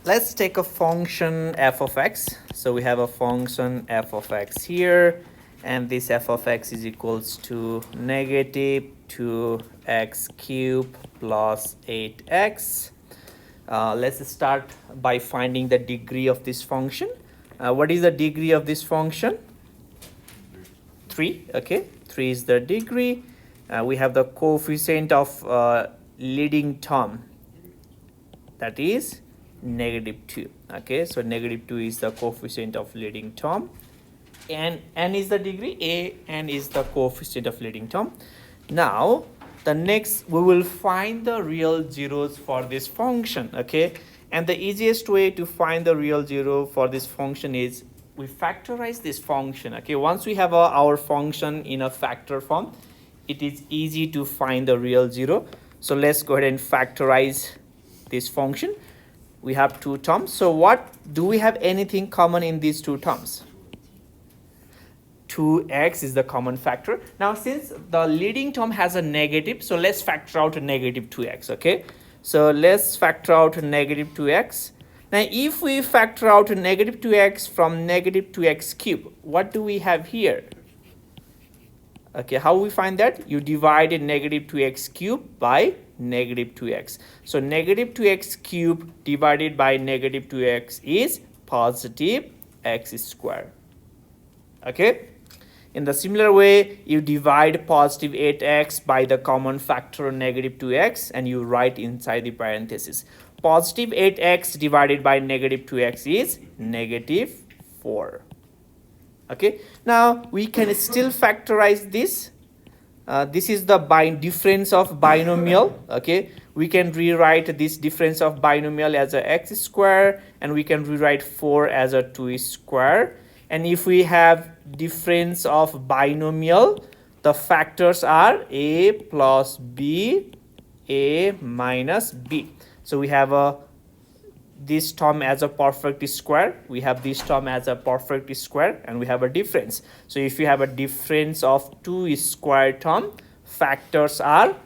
let's take a function f of x. So we have a function f of x here, and this f of x is equals to negative 2x cubed plus 8x. Let's start by finding the degree of this function. What is the degree of this function? 3. Okay, 3 is the degree. We have the coefficient of leading term, that is negative 2. Okay, so negative 2 is the coefficient of leading term, and n is the degree, n is the coefficient of leading term. Now the next we will find the real zeros for this function. Okay, and the easiest way to find the real zero for this function is we factorize this function. Okay, once we have our function in a factor form, it is easy to find the real zero. So let's go ahead and factorize this function. We have two terms. So what do we have anything common in these two terms? 2x is the common factor. Now since the leading term has a negative, so let's factor out a negative 2x. Okay, so let's factor out a negative 2x. Now if we factor out a negative 2x from negative 2x cubed, what do we have here? Okay, how we find that? You divide a negative 2x cubed by negative 2x. So negative 2x cubed divided by negative 2x is positive x square. Okay, in the similar way, you divide positive 8x by the common factor negative 2x, and you write inside the parenthesis. Positive 8x divided by negative 2x is negative 4. Okay, now we can still factorize this. This is the difference of binomial. Okay, we can rewrite this difference of binomial as a x square, and we can rewrite 4 as a 2 square. And if we have difference of binomial, the factors are a plus b, a minus b. So we have this term as a perfect square, we have this term as a perfect square, and we have a difference. So if you have a difference of 2 square term, factors are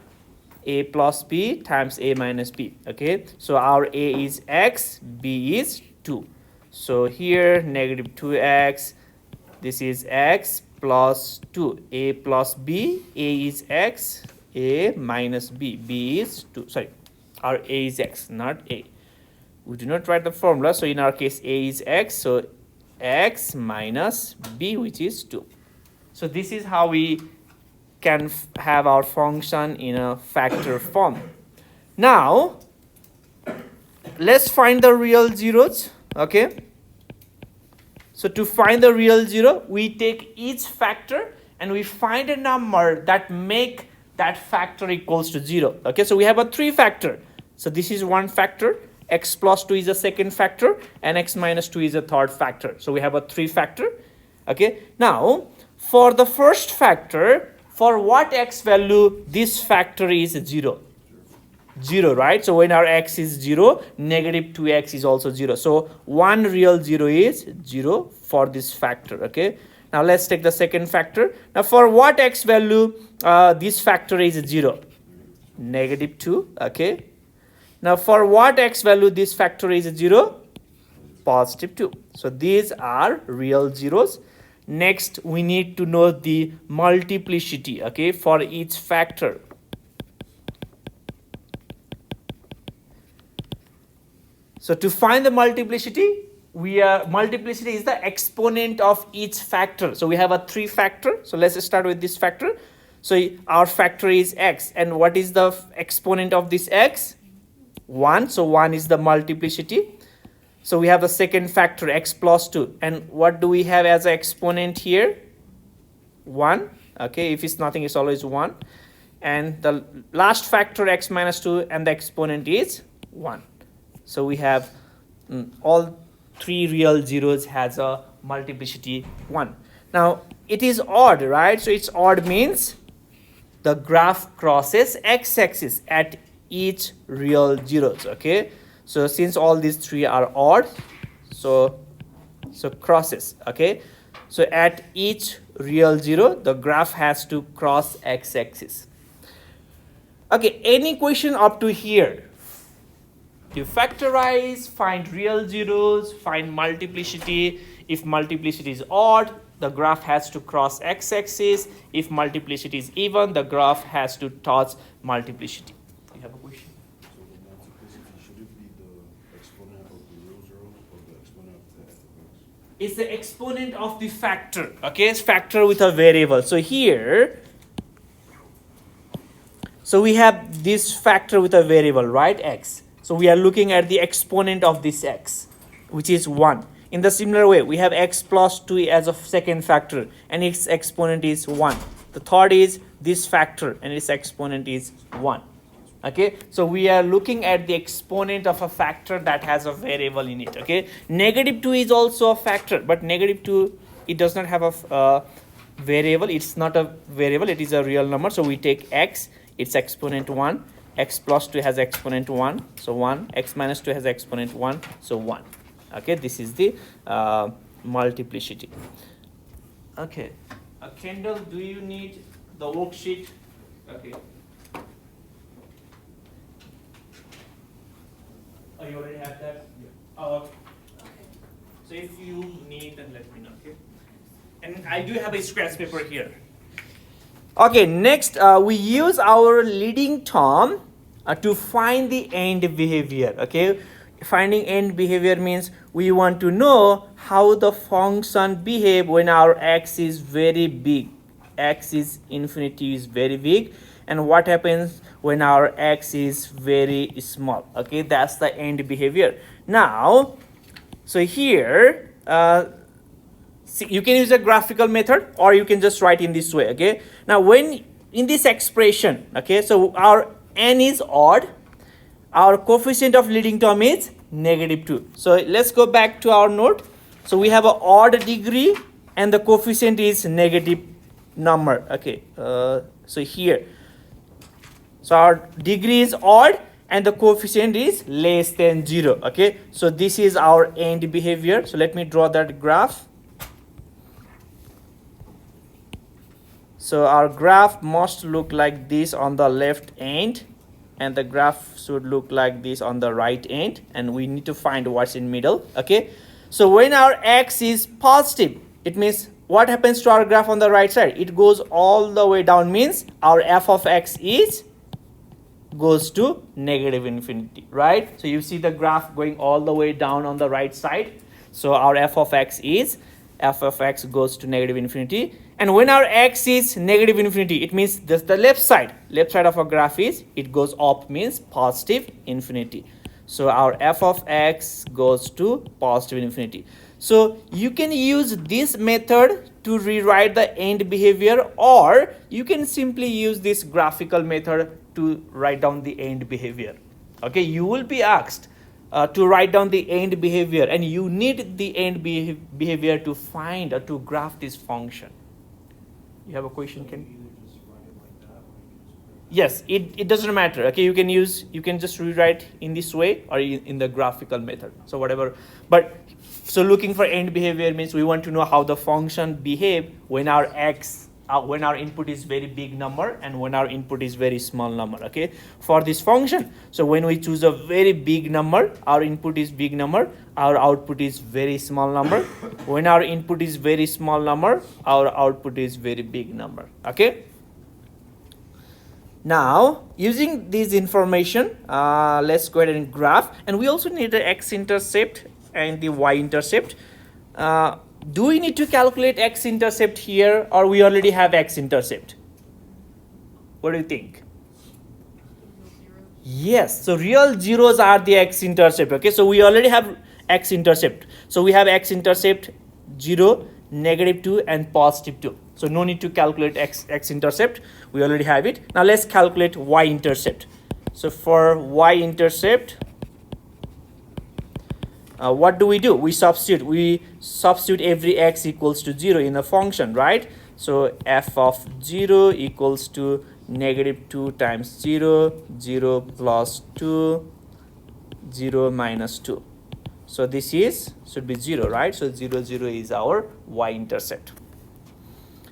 a plus b times a minus b. Okay, so our a is x, b is 2. So here negative 2x, this is x plus 2, a plus b, a is x, a minus b, b is 2. Sorry, our a is x, not a. We do not write the formula, so in our case a is x, so x minus b, which is 2. So this is how we can have our function in a factor form. Now let's find the real zeros. Okay, so to find the real zero, we take each factor and we find a number that make that factor equals to 0. Okay, so we have a 3 factor. So this is one factor, x plus 2 is a second factor, and x minus 2 is a third factor. So we have a 3 factor. Okay, now for the first factor, for what x value this factor is 0? 0, right? So when our x is 0, negative 2x is also 0. So one real 0 is 0 for this factor. Okay, now let's take the second factor. Now for what x value this factor is 0? Negative 2. Okay, now for what x value this factor is 0? Positive 2. So these are real zeros. Next we need to know the multiplicity, okay, for each factor. So to find the multiplicity, multiplicity is the exponent of each factor. So we have a 3 factor. So let's start with this factor. So our factor is x, and what is the exponent of this x? 1. So 1 is the multiplicity. So we have the second factor, x plus 2, and what do we have as an exponent here? 1. Okay, if it's nothing, it's always 1. And the last factor, x minus 2, and the exponent is 1. So we have all 3 real zeros has a multiplicity 1. Now it is odd, right? So it's odd means the graph crosses x-axis at each real zeros. Okay, so since all these 3 are odd, so crosses. Okay, so at each real 0, the graph has to cross x-axis. Okay, any question up to here? to factorize, find real zeros, find multiplicity. If multiplicity is odd, the graph has to cross x-axis. If multiplicity is even, the graph has to touch multiplicity. You have a question? So the multiplicity, should it be the exponent of the real zero or the exponent of the f of x? It's the exponent of the factor. Okay, it's factor with a variable. So here, so we have this factor with a variable, right, x. So we are looking at the exponent of this x, which is 1. In the similar way, we have x plus 2 as a second factor, and its exponent is 1. The third is this factor, and its exponent is 1. Okay, so we are looking at the exponent of a factor that has a variable in it. Okay, negative 2 is also a factor, but negative 2, it does not have a variable. It's not a variable, it is a real number. So we take x, its exponent 1, x plus 2 has exponent 1, so 1, x minus 2 has exponent 1, so 1. Okay, this is the multiplicity. Okay, Kendall, do you need the worksheet? Okay. Oh, you already have that? Yeah. Oh, okay. So if you need, then let me know, okay? And I do have a scratch paper here. Okay, next we use our leading term to find the end behavior, okay? Finding end behavior means we want to know how the function behave when our x is very big. X is infinity is very big, and what happens when our x is very small. Okay, that's the end behavior. Now, so here see, you can use a graphical method, or you can just write in this way. Okay, now when in this expression, okay, so our n is odd, our coefficient of leading term is -2. So let's go back to our note. So we have an odd degree and the coefficient is negative number. Okay, so here, so our degree is odd and the coefficient is less than 0. Okay, so this is our end behavior. So let me draw that graph. So our graph must look like this on the left end, and the graph should look like this on the right end, and we need to find what's in middle. Okay, so when our x is positive, it means what happens to our graph on the right side? It goes all the way down, means our f of x is goes to -infinity, right? So you see the graph going all the way down on the right side. So our f of x goes to -infinity. And when our x is -infinity, it means that's the left side of a graph is, it goes up, means positive infinity. So our f of x goes to positive infinity. So you can use this method to rewrite the end behavior, or you can simply use this graphical method to write down the end behavior. Okay, you will be asked to write down the end behavior, and you need the end behavior to find or to graph this function. You have a question, Ken? Yes, it doesn't matter. Okay, you can just rewrite in this way or in the graphical method. So whatever, but so looking for end behavior means we want to know how the function behave when our when our input is very big number and when our input is very small number. Okay, for this function, so when we choose a very big number, our input is big number, our output is very small number. When our input is very small number, our output is very big number. Okay, now using this information, let's go ahead and graph, and we also need the x-intercept and the y-intercept. Do we need to calculate x-intercept here, or we already have x-intercept? What do you think? Yes, so real zeros are the x-intercept. Okay, so we already have x-intercept. So we have x-intercept 0, -2, and +2. So no need to calculate x-intercept. We already have it. Now let's calculate y-intercept. So for y-intercept, what do? We substitute every x equals to 0 in a function, right? So f of 0 equals to -2 times 0, 0 plus 2, 0 minus 2. So this should be 0, right? So 0, 0 is our y-intercept.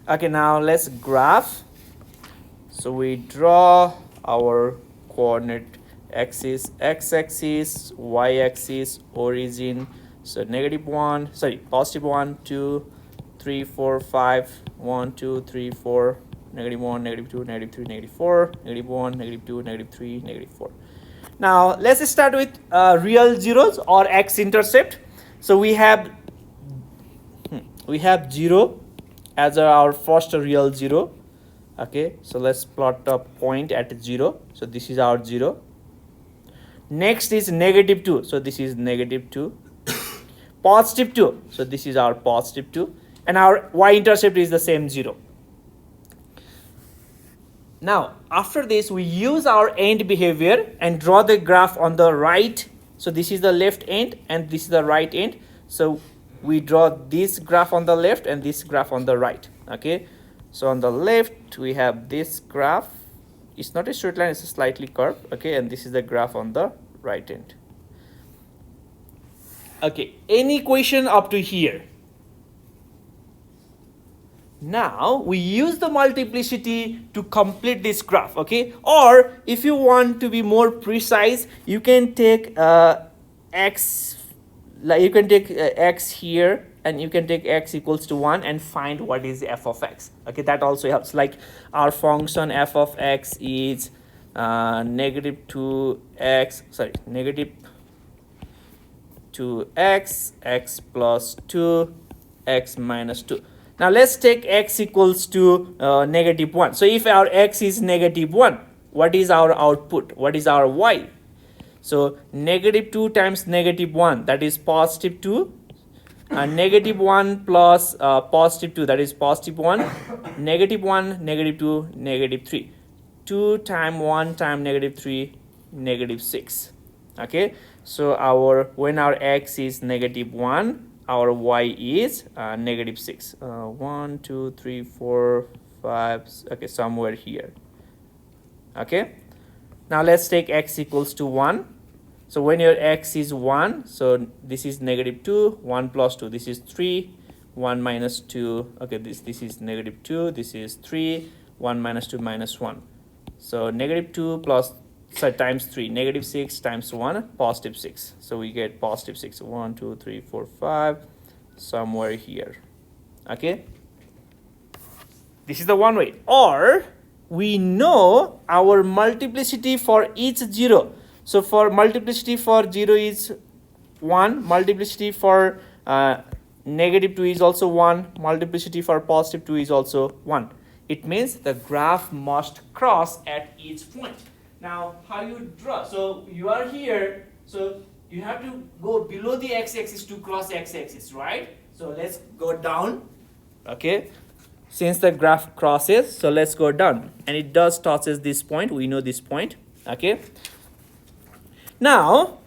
Okay, now let's graph. So we draw our coordinate axis, x-axis, y-axis, origin. So -1, sorry, +1, 2, 3, 4, 5, 1, 2, 3, 4, -1, -2, -3, -4, -1, -2, -3, -4. Now let's start with real zeros or x-intercept. So we have 0 as our first real zero. Okay, so let's plot a point at 0. So this is our 0. Next is -2. So this is -2. +2. So this is our +2. And our y-intercept is the same 0. Now, after this, we use our end behavior and draw the graph on the right. So this is the left end and this is the right end. So we draw this graph on the left and this graph on the right. Okay. So on the left, we have this graph. It's not a straight line, it's a slightly curved. Okay. And this is the graph on the right end. Okay. Any question up to here? Now we use the multiplicity to complete this graph, okay? Or if you want to be more precise, you can take x, like you can take x here, and you can take x equals to 1 and find what is f of x. Okay, that also helps. Like our function f of x is -2x, sorry, -2x, x plus 2, x minus 2. Now let's take x equals to -1. So if our x is -1, what is our output? What is our y? So -2 times -1, that is +2. -1 plus +2, that is +1. -1, -2, -3. 2 times 1 times -3, -6. Okay. So when our x is -1, our y is -6. 1, 2, 3, 4, 5. Okay, somewhere here. Okay. Now let's take x equals to 1. So when your x is 1, so this is -2, 1 plus 2, this is 3, 1 minus 2. Okay, this is -2, this is 3, 1 minus 2 minus 1. So -2 plus, so times 3, -6 times 1, +6. So we get +6. 1, 2, 3, 4, 5, somewhere here. Okay. This is the one way. Or we know our multiplicity for each 0. So for multiplicity for 0 is 1. Multiplicity for -2 is also 1. Multiplicity for +2 is also 1. It means the graph must cross at each point. Now, how you draw? So you are here. So you have to go below the x-axis to cross x-axis, right? So let's go down. Okay. Since the graph crosses, so let's go down. And it does touches this point. We know this point. Okay. Now,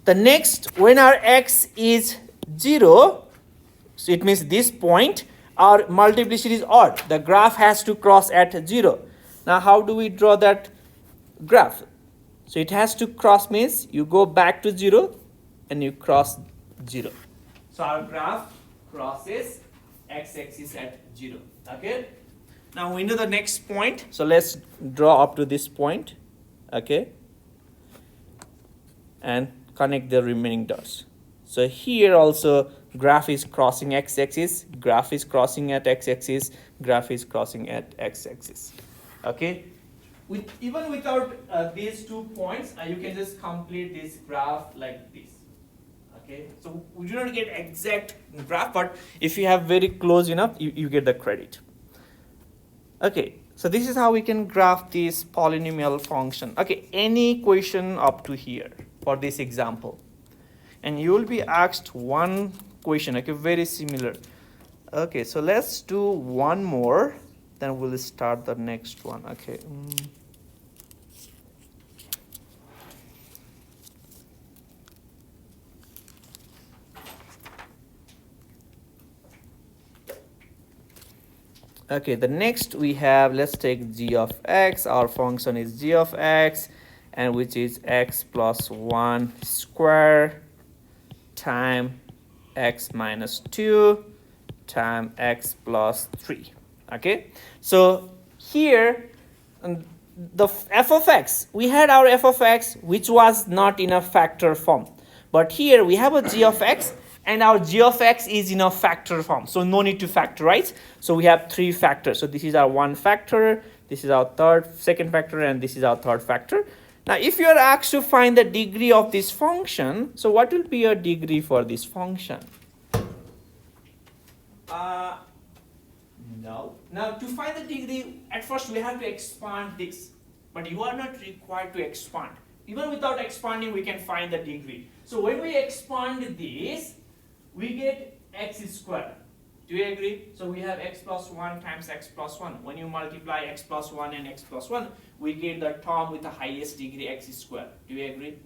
the next, when our x is 0, so it means this point, our multiplicity is odd. The graph has to cross at 0. Now, how do we draw that graph? So it has to cross means you go back to 0 and you cross 0. So our graph crosses x-axis at 0. Okay. Now we know the next point. So let's draw up to this point. Okay. And connect the remaining dots. So here also graph is crossing x-axis, graph is crossing at x-axis, graph is crossing at x-axis. Okay. Even without these 2 points, you can just complete this graph like this. Okay. So we do not get exact graph, but if you have very close enough, you get the credit. Okay. So this is how we can graph this polynomial function. Okay. Any question up to here for this example? And you will be asked one question, okay, very similar. Okay, so let's do one more, then we'll start the next one. Okay. Okay, the next we have, let's take g of x. Our function is g of x, and which is x plus 1 square time x minus 2 time x plus 3. Okay, so here the f of x, we had our f of x which was not in a factor form, but here we have a g of x and our g of x is in a factor form, so no need to factorize. So we have three factors. So this is our one factor, this is our second factor, and this is our third factor. Now if you are asked to find the degree of this function, so what will be your degree for this function? No. Now to find the degree, at first we have to expand this, but you are not required to expand. Even without expanding, we can find the degree. So when we expand this, we get x squared. Do you agree? So we have x plus 1 times x plus 1. When you multiply x plus 1 and x plus 1, we get the term with the highest degree x squared. Do you agree?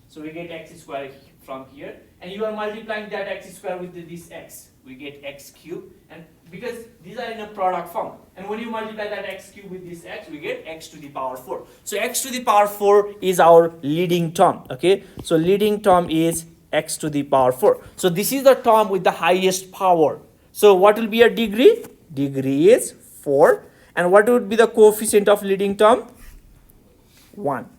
So we get x squared from here, and you are multiplying that x squared with this x. We get x cubed, and because these are in a product form, and when you multiply that x cubed with this x, we get x to the power 4. So x to the power 4 is our leading term. Okay, so leading term is x to the power 4. So this is the term with the highest power. So what will be a degree? Degree is 4. And what would be the coefficient of leading term? 1.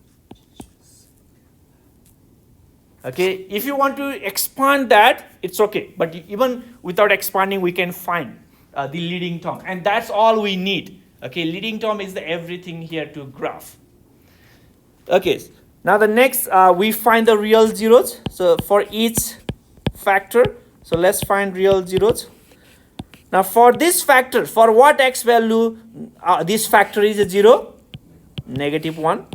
Okay, if you want to expand that, it's okay. But even without expanding, we can find the leading term. And that's all we need. Okay, leading term is the everything here to graph. Okay, now the next, we find the real zeros. So for each factor, so let's find real zeros. Now for this factor, for what x value this factor is a 0? -1.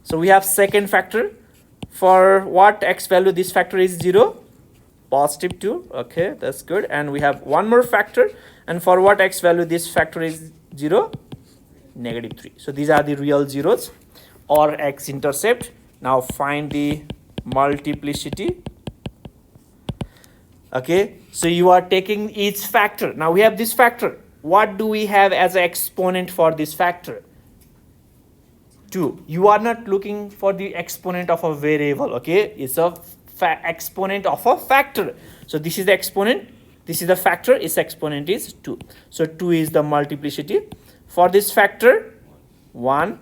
So we have second factor. For what x value this factor is 0? +2. Okay, that's good. And we have one more factor. And for what x value this factor is 0? -3. So these are the real zeros or x-intercept. Now find the multiplicity. Okay, so you are taking each factor. Now we have this factor. What do we have as an exponent for this factor? 2. You are not looking for the exponent of a variable. Okay, it's a exponent of a factor. So this is the exponent, this is the factor, its exponent is 2. So 2 is the multiplicity. For this factor, 1,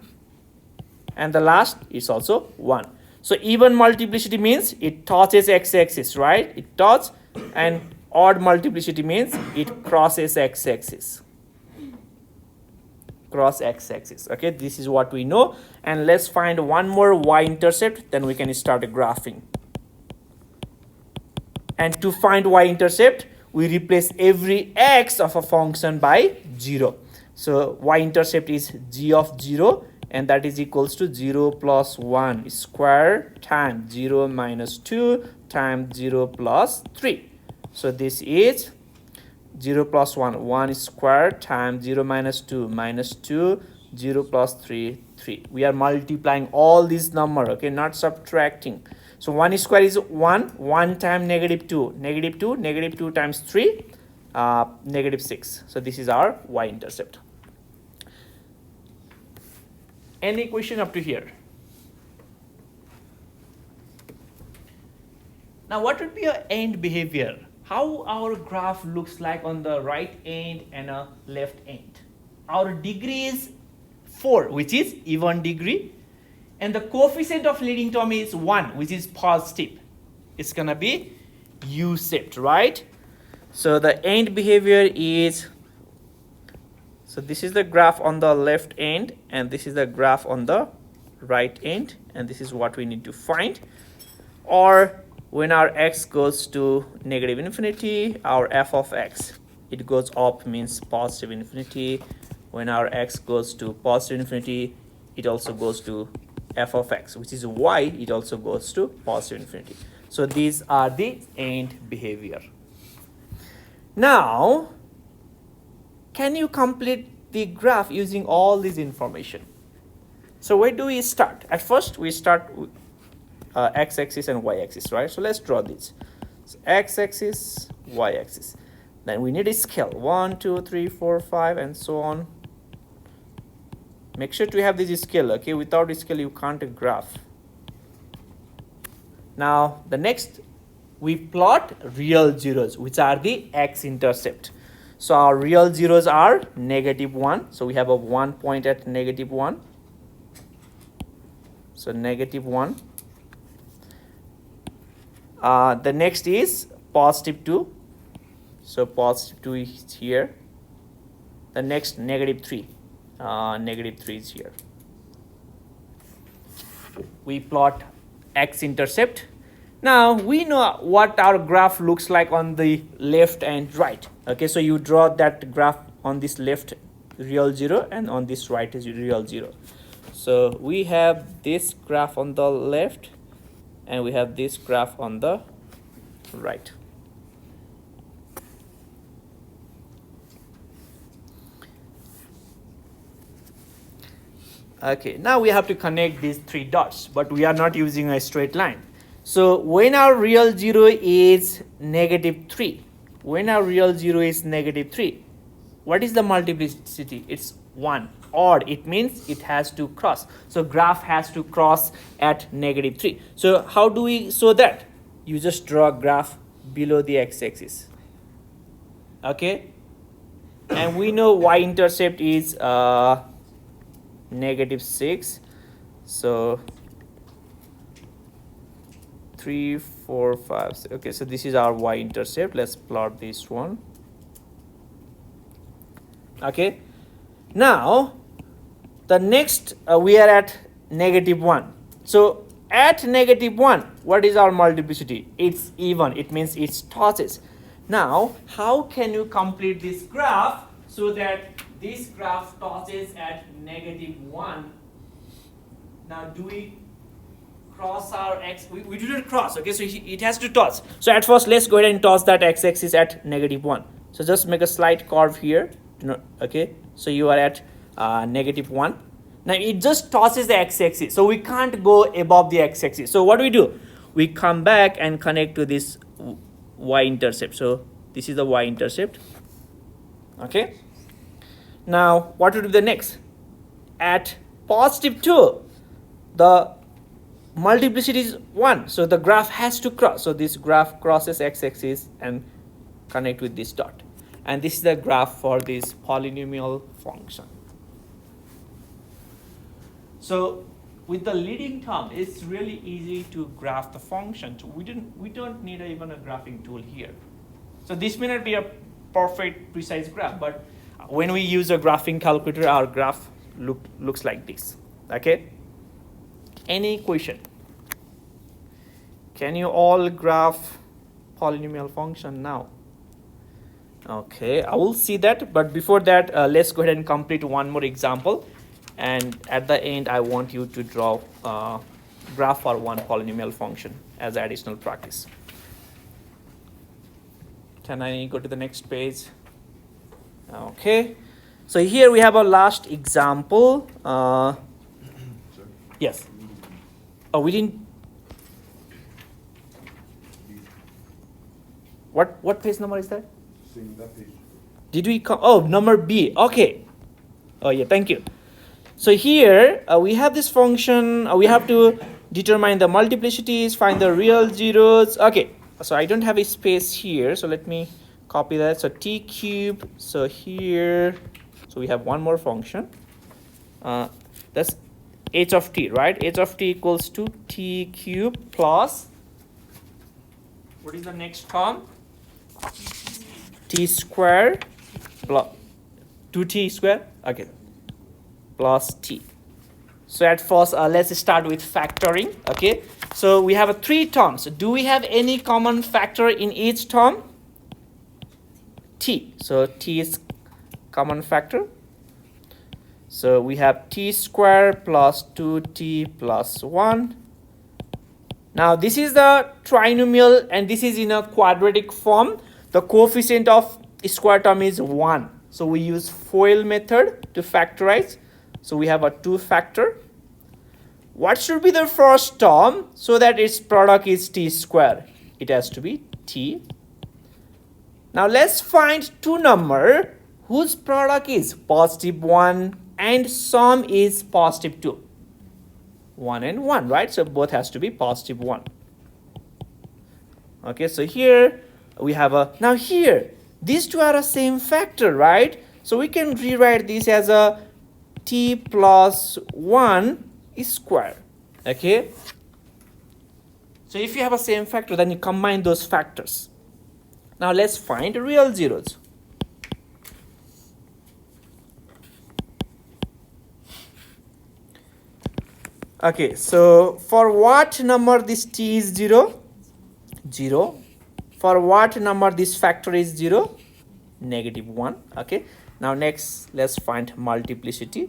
and the last is also 1. So even multiplicity means it touches x-axis, right? It touches. And odd multiplicity means it crosses x-axis. Cross x-axis. Okay, this is what we know. And let's find one more y-intercept, then we can start graphing. And to find y-intercept, we replace every x of a function by 0. So y-intercept is g of 0, and that is equals to 0 plus 1 square times 0 minus 2 times 0 plus 3. So this is 0 plus 1, 1 square times 0 minus 2, minus 2, 0 plus 3, 3. We are multiplying all these number, okay, not subtracting. So 1 square is 1, 1 times -2, -2 times 3, -6. So this is our y-intercept. Any question up to here? Now what would be your end behavior? How our graph looks like on the right end and a left end. Our degree is 4, which is even degree, and the coefficient of leading term is 1, which is positive. It's gonna be U-shaped, right? So the end behavior is, so this is the graph on the left end, and this is the graph on the right end, and this is what we need to find. Or when our x goes to -infinity, our f of x, it goes up, means positive infinity. When our x goes to positive infinity, it also goes to f of x, which is y, it also goes to positive infinity. So these are the end behavior. Now, can you complete the graph using all this information? So where do we start? At first, we start with x-axis and y-axis, right? So let's draw this. So x-axis, y-axis. Then we need a scale. 1, 2, 3, 4, 5, and so on. Make sure to have this scale, okay? Without a scale, you can't graph. Now, the next, we plot real zeros, which are the x-intercept. So our real zeros are -1. So we have a 1 point at -1. So -1. The next is +2. So +2 is here. The next -3. -3 is here. We plot x-intercept. Now we know what our graph looks like on the left and right. Okay, so you draw that graph on this left real 0 and on this right is real 0. So we have this graph on the left and we have this graph on the right. Okay, now we have to connect these 3 dots, but we are not using a straight line. So when our real 0 is -3, when our real 0 is -3, what is the multiplicity? It's 1. Odd, it means it has to cross. So graph has to cross at -3. So how do we show that? You just draw a graph below the x-axis. Okay, and we know y-intercept is -6. So 3, 4, 5. Okay, so this is our y-intercept. Let's plot this one. Okay, now the next we are at -1. So at -1, what is our multiplicity? It's even. It means it tosses. Now how can you complete this graph so that this graph tosses at -1? Now do we cross our x? We do not cross. Okay, so it has to toss. So at first let's go ahead and toss that x-axis at -1. So just make a slight curve here. Okay, so you are at -1. Now it just tosses the x-axis, so we can't go above the x-axis. So what do? We come back and connect to this y-intercept. So this is the y-intercept. Okay, now what to do the next? At +2, the multiplicity is 1, so the graph has to cross. So this graph crosses x-axis and connect with this dot, and this is the graph for this polynomial function. So with the leading term, it's really easy to graph the function. So we don't need even a graphing tool here. So this may not be a perfect precise graph, but when we use a graphing calculator, our graph looks like this. Okay, any question? Can you all graph polynomial function now? Okay, I will see that, but before that let's go ahead and complete one more example, and at the end I want you to draw a graph for one polynomial function as additional practice. Can I go to the next page? Okay, so here we have a last example. Yes. Oh, we didn't. What page number is that? Same that page. Did we come? Oh, number B. Okay. Oh yeah, thank you. So here we have this function. We have to determine the multiplicities, find the real zeros. Okay. So I don't have a space here, so let me copy that. So t cube. So here, so we have one more function. That's h of t, right? H of t equals to t cube plus, what is the next term? T square plus 2t square. Okay, plus t. So at first let's start with factoring. Okay, so we have 3 terms. Do we have any common factor in each term? T. So t is common factor. So we have t square plus 2t plus 1. Now this is the trinomial and this is in a quadratic form. The coefficient of square term is 1. So we use FOIL method to factorize. So we have a 2 factor. What should be the first term so that its product is t square? It has to be t. Now let's find 2 number whose product is +1 and sum is +2. 1 and 1, right? So both has to be +1. Okay, so here we have a, now here These two are the same factor, right? So we can rewrite this as a t plus 1 square. Okay, so if you have a same factor, then you combine those factors. Now let's find real zeros. Okay, so for what number this t is 0? 0. For what number this factor is 0? -1. Okay, now next let's find multiplicity.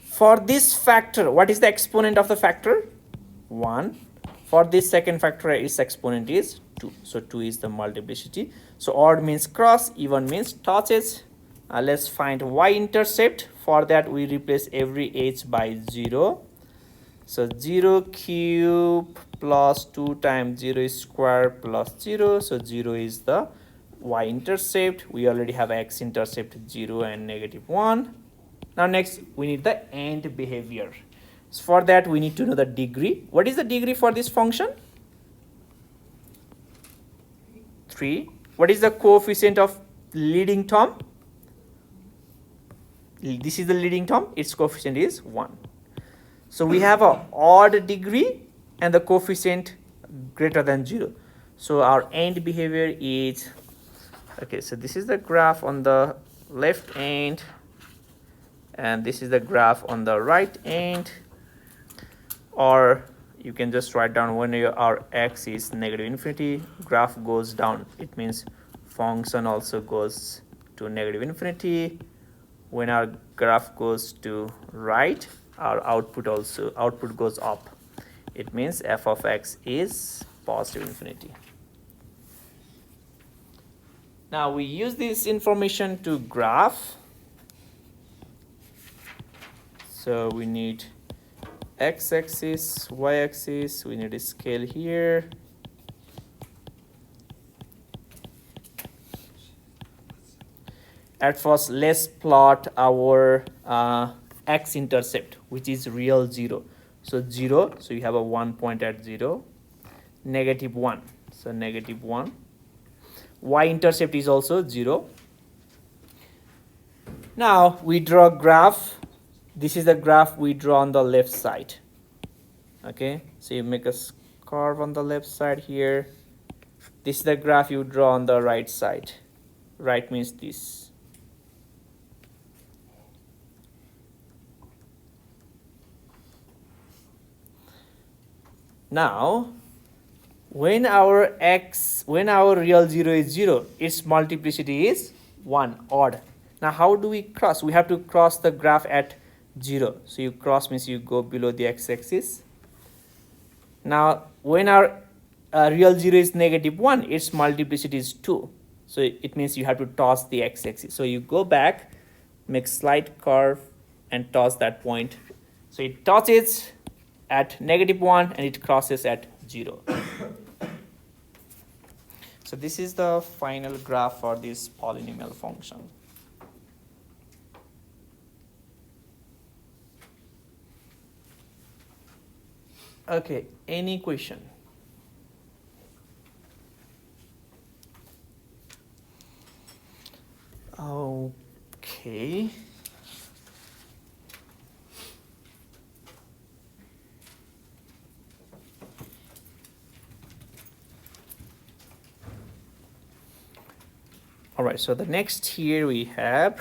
For this factor, what is the exponent of the factor? 1. For this second factor, its exponent is 2. So 2 is the multiplicity. So odd means cross, even means touches. Let's find y-intercept. For that, we replace every h by 0. So 0 cube plus 2 times 0 square plus 0. So 0 is the y-intercept. We already have x-intercept 0 and -1. Now next, we need the AND behavior. So for that, we need to know the degree. What is the degree for this function? 3. What is the coefficient of leading term? This is the leading term. Its coefficient is 1. So we have a odd degree and the coefficient greater than 0. So our AND behavior is, okay, so this is the graph on the left end, and this is the graph on the right end. Or you can just write down when our x is -infinity, graph goes down. It means function also goes to -infinity. When our graph goes to right, our output goes up. It means f of x is +infinity. Now we use this information to graph. So we need x-axis, y-axis, we need a scale here. At first, let's plot our x-intercept, which is real 0. So 0, so you have a 1 point at 0, -1, so -1. Y-intercept is also 0. Now we draw graph. This is the graph we draw on the left side. Okay, so you make a curve on the left side here. This is the graph you draw on the right side. Right means this. Now, when our real 0 is 0, its multiplicity is 1, odd. Now how do we cross? We have to cross the graph at 0. So you cross means you go below the x-axis. Now when our real 0 is -1, its multiplicity is 2. So it means you have to toss the x-axis. So you go back, make slight curve and toss that point. So it tosses at -1 and it crosses at 0. So this is the final graph for this polynomial function. Okay, any question? Okay. All right, so the next here we have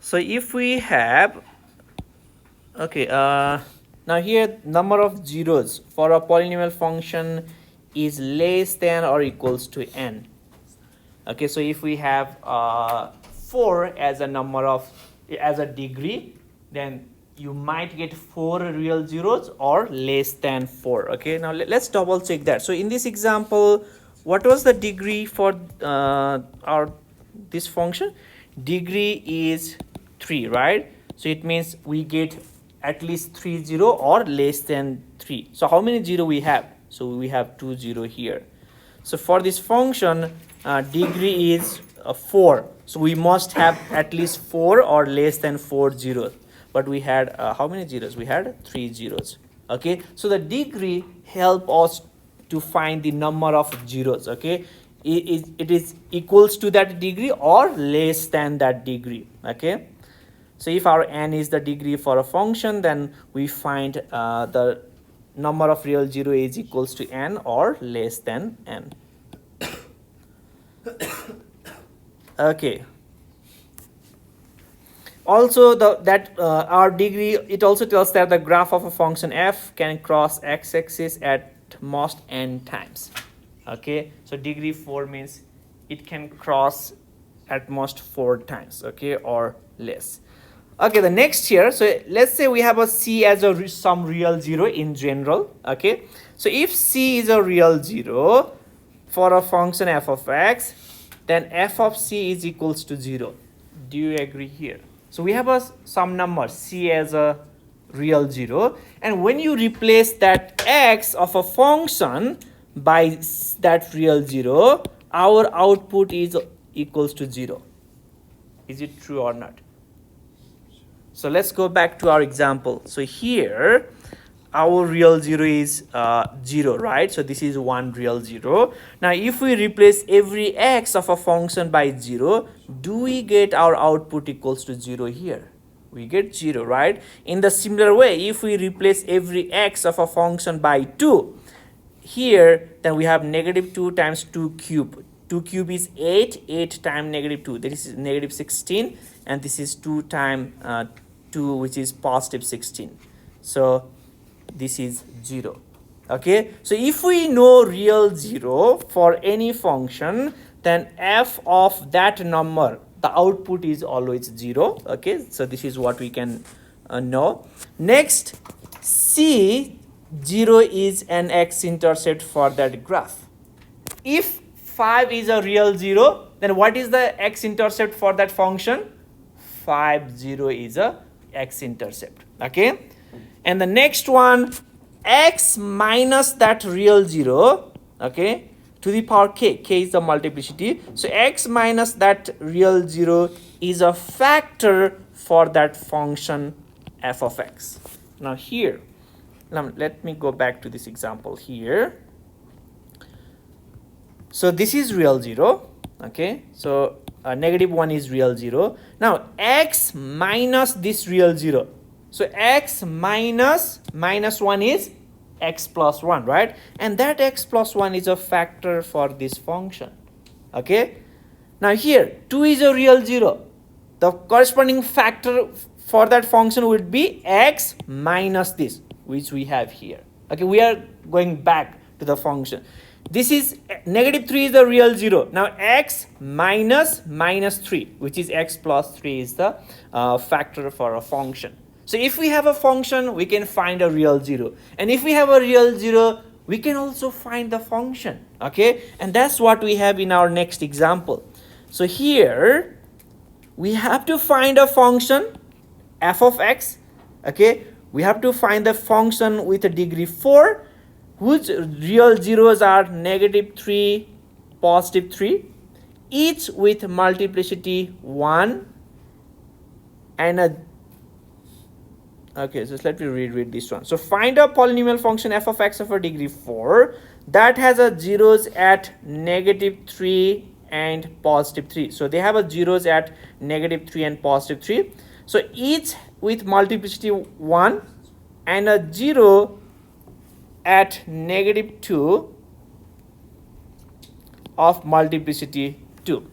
so if we have okay now here number of zeros for a polynomial function is less than or equals to n. Okay, so if we have 4 as a number of as a degree, then you might get 4 real zeros or less than 4. Okay, now let's double check that. So in this example, what was the degree for this function? Degree is 3, right? So it means we get at least 3 0 or less than 3. So how many 0 we have? So we have 2 0 here. So for this function, degree is 4. So we must have at least 4 or less than 4 zeros. but we had how many zeros? We had 3 zeros. Okay, so the degree help us to find the number of zeros. Okay, it is equals to that degree or less than that degree. Okay, so if our n is the degree for a function, then we find the number of real zero is equals to n or less than n. Okay, also our degree, it also tells that the graph of a function f can cross x-axis at most n times. Okay, so degree 4 means it can cross at most 4 times, okay, or less. Okay, the next here, so let's say we have a c as a some real zero in general. Okay, so if c is a real zero for a function f of x, then f of c is equals to 0. Do you agree here? So we have some number c as a real zero, and when you replace that x of a function by that real zero, our output is equals to 0. Is it true or not? So let's go back to our example. So here our real zero is 0, right? So this is one real zero. Now if we replace every x of a function by 0, do we get our output equals to 0 here? We get 0, right? In the similar way, if we replace every x of a function by 2 here, then we have negative 2 times 2 cube. 2 cube is 8, 8 times negative 2, that is negative 16, and this is 2 times 2, which is positive 16. So this is 0. Okay, so if we know real zero for any function, then f of that number, the output is always 0. Okay, so this is what we can know. Next, c 0 is an x-intercept for that graph. If 5 is a real zero, then what is the x-intercept for that function? 5, 0 is a x-intercept. Okay, and the next one, x minus that real zero, okay, to the power k. K is the multiplicity. So x minus that real zero is a factor for that function f of x. Now here, now let me go back to this example here. So this is real zero. Okay, so negative 1 is real zero. Now x minus this real zero. So x minus 1 is x plus 1, right? And that x plus 1 is a factor for this function. Okay, now here 2 is a real zero. The corresponding factor for that function would be x minus this, which we have here. Okay, we are going back to the function. This is negative 3 is the real zero. Now x minus 3, which is x plus 3, is the factor for a function. So if we have a function, we can find a real zero. And if we have a real zero, we can also find the function. Okay, and that's what we have in our next example. So here we have to find a function f of x. Okay, we have to find the function with a degree 4, whose real zeros are negative 3, positive 3, each with multiplicity 1 and a. Okay, so let me read this one. So find a polynomial function f of x of a degree 4 that has a zeros at negative 3 and positive 3. So they have a zeros at negative 3 and positive 3. So each with multiplicity 1 and a 0 at negative 2 of multiplicity 2.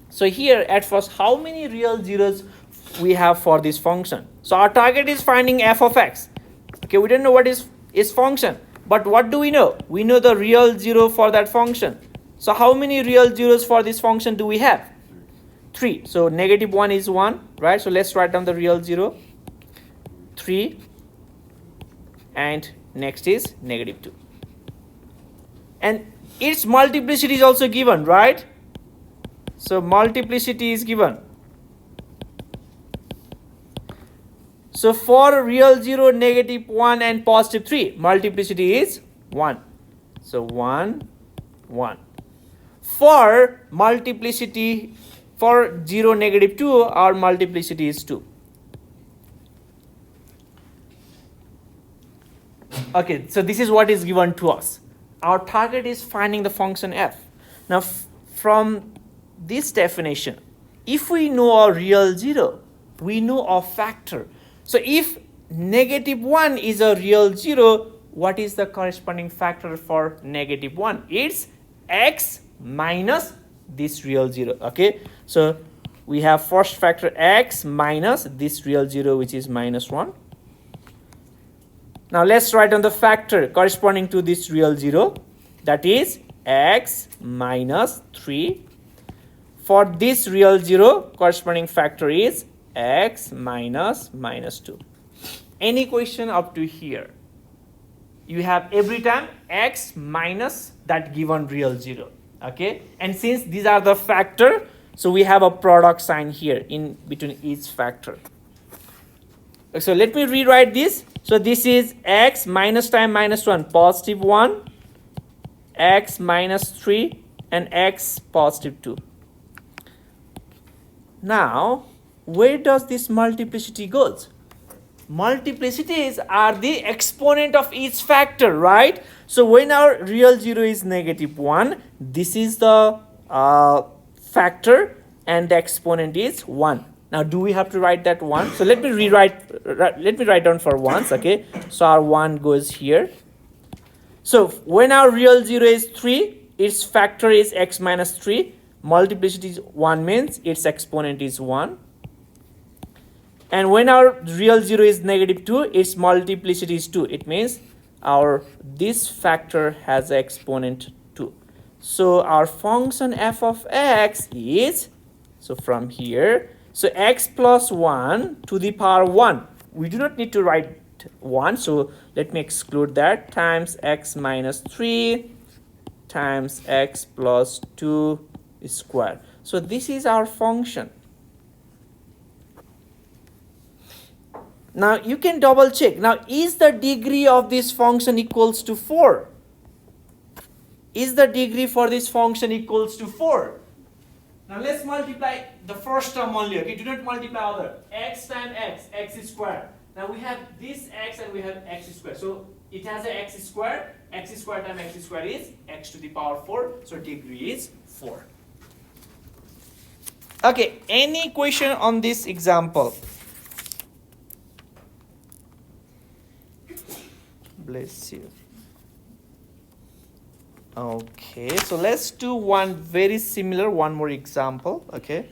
So here at first, how many real zeros we have for this function? So our target is finding f of x. Okay, we don't know what is function, but what do we know? We know the real zero for that function. So how many real zeros for this function do we have? 3. So negative 1 is 1, right? So let's write down the real zero. 3, and next is negative 2. And its multiplicity is also given, right? So multiplicity is given. So for real 0, negative 1 and positive 3, multiplicity is 1. So 1, 1. For multiplicity for 0, negative 2, our multiplicity is 2. Okay, so this is what is given to us. Our target is finding the function f. Now, from this definition, if we know a real zero, we know a factor. So if -1 is a real zero, what is the corresponding factor for -1? It's x minus this real zero. Okay, so we have first factor x minus this real zero, which is -1. Now let's write down the factor corresponding to this real zero, that is x minus 3. For this real zero, corresponding factor is x minus -2. Any question up to here? You have every time x minus that given real zero. Okay, and since these are the factor, so we have a product sign here in between each factor. So let me rewrite this. So this is x minus time -1, +1, x minus 3, and x +2. Now, where does this multiplicity goes? Multiplicities are the exponent of each factor, right? So when our real zero is -1, this is the factor and the exponent is 1. Now, do we have to write that 1? So let me write down for once, okay? So our 1 goes here. So when our real zero is 3, its factor is x minus 3. Multiplicity is 1 means its exponent is 1. And when our real zero is -2, its multiplicity is 2. It means this factor has an exponent 2. So our function f of x is, so from here, so x plus 1 to the power 1. We do not need to write 1, so let me exclude that, times x minus 3 times x plus 2 square. So this is our function. Now you can double check. Now, is the degree of this function equals to 4? Is the degree for this function equals to 4? Now let's multiply the first term only, okay? Do not multiply other. X times x squared. Now we have this x and we have x squared. So it has an x squared times x squared is x to the power 4. So degree is 4. Okay, any question on this example? Bless you. Okay, so let's do one very similar, one more example, okay?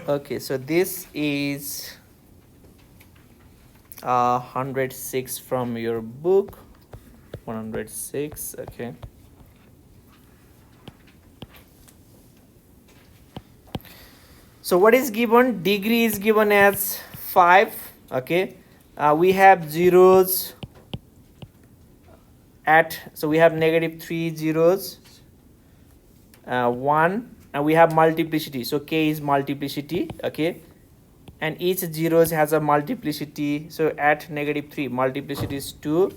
Okay, so this is 106 from your book, 106, okay. So what is given? Degree is given as 5, okay. We have zeros so we have -3 zeros, 1, and we have multiplicity, so k is multiplicity, okay, and each zeros has a multiplicity. So at -3 multiplicity is 2,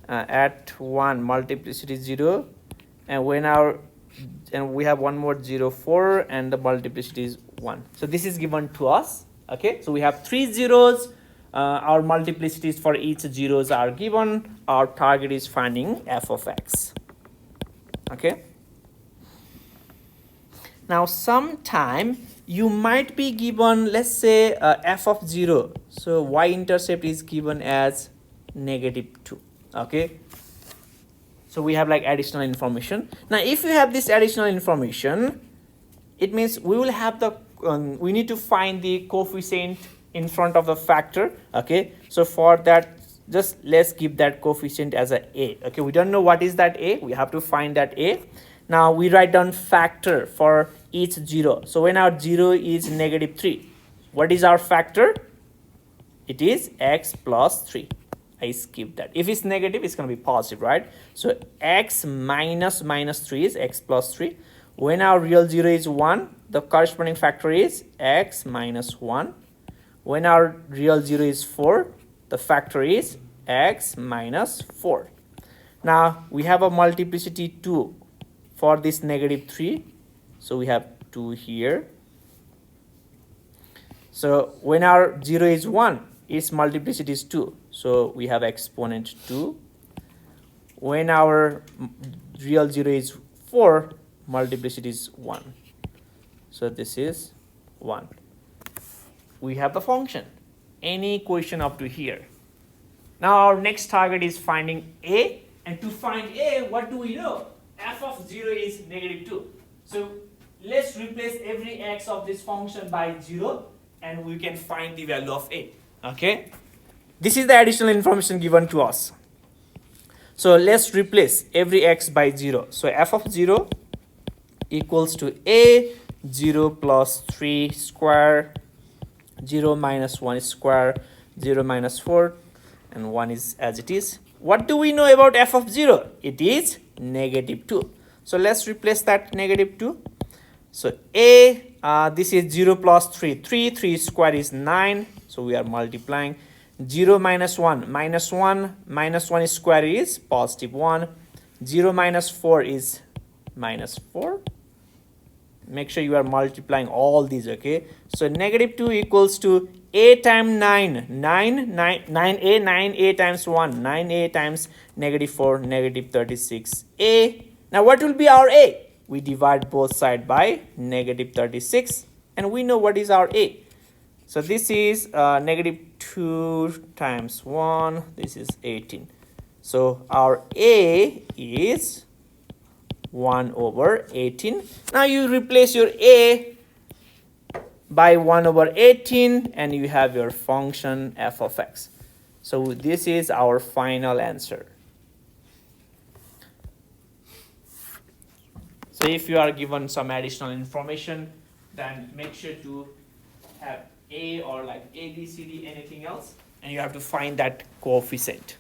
at 1 multiplicity is 0, and we have one more 0, 4, and the multiplicity is 1. So this is given to us, okay. So we have 3 zeros, our multiplicities for each zeros are given. Our target is finding f of x, okay. Now sometime you might be given, let's say, f of 0. So y-intercept is given as -2, okay. So we have like additional information. Now if you have this additional information, it means we will have the we need to find the coefficient in front of the factor, okay. So for that, just let's give that coefficient as a, okay. We don't know what is that a, we have to find that a. Now we write down factor for each 0. So when our 0 is -3, what is our factor? It is x plus 3. I skip that. If it's negative, it's going to be positive, right? So x minus -3 is x plus 3. When our real 0 is 1, the corresponding factor is x minus 1. When our real 0 is 4, the factor is x minus 4. Now we have a multiplicity 2 for this -3. So we have 2 here. So when our 0 is 1, its multiplicity is 2. So we have exponent 2. When our real 0 is 4, multiplicity is 1. So this is 1. We have the function. Any question up to here? Now our next target is finding a. And to find a, what do we know? F of 0 is -2. So let's replace every x of this function by 0 and we can find the value of a. Okay? This is the additional information given to us. So let's replace every x by 0. So f of 0 equals to a 0 plus 3 square, 0 minus 1 square, 0 minus 4, and 1 is as it is. What do we know about f of 0? It is -2. So let's replace that -2. So a, this is 0 plus 3. 3 square is 9. So we are multiplying. 0 minus 1, minus 1 square is positive 1. 0 minus 4 is minus 4. Make sure you are multiplying all these, okay? So -2 equals to a times 9. 9a times 1. 9a times -4, -36. A. Now what will be our a? We divide both sides by -36 and we know what is our a. So this is -2 times 1. This is 18. So our a is 1 over 18. Now you replace your a by 1 over 18 and you have your function f of x. So this is our final answer. So if you are given some additional information, then make sure to have a or like a, b, c, d, anything else, and you have to find that coefficient.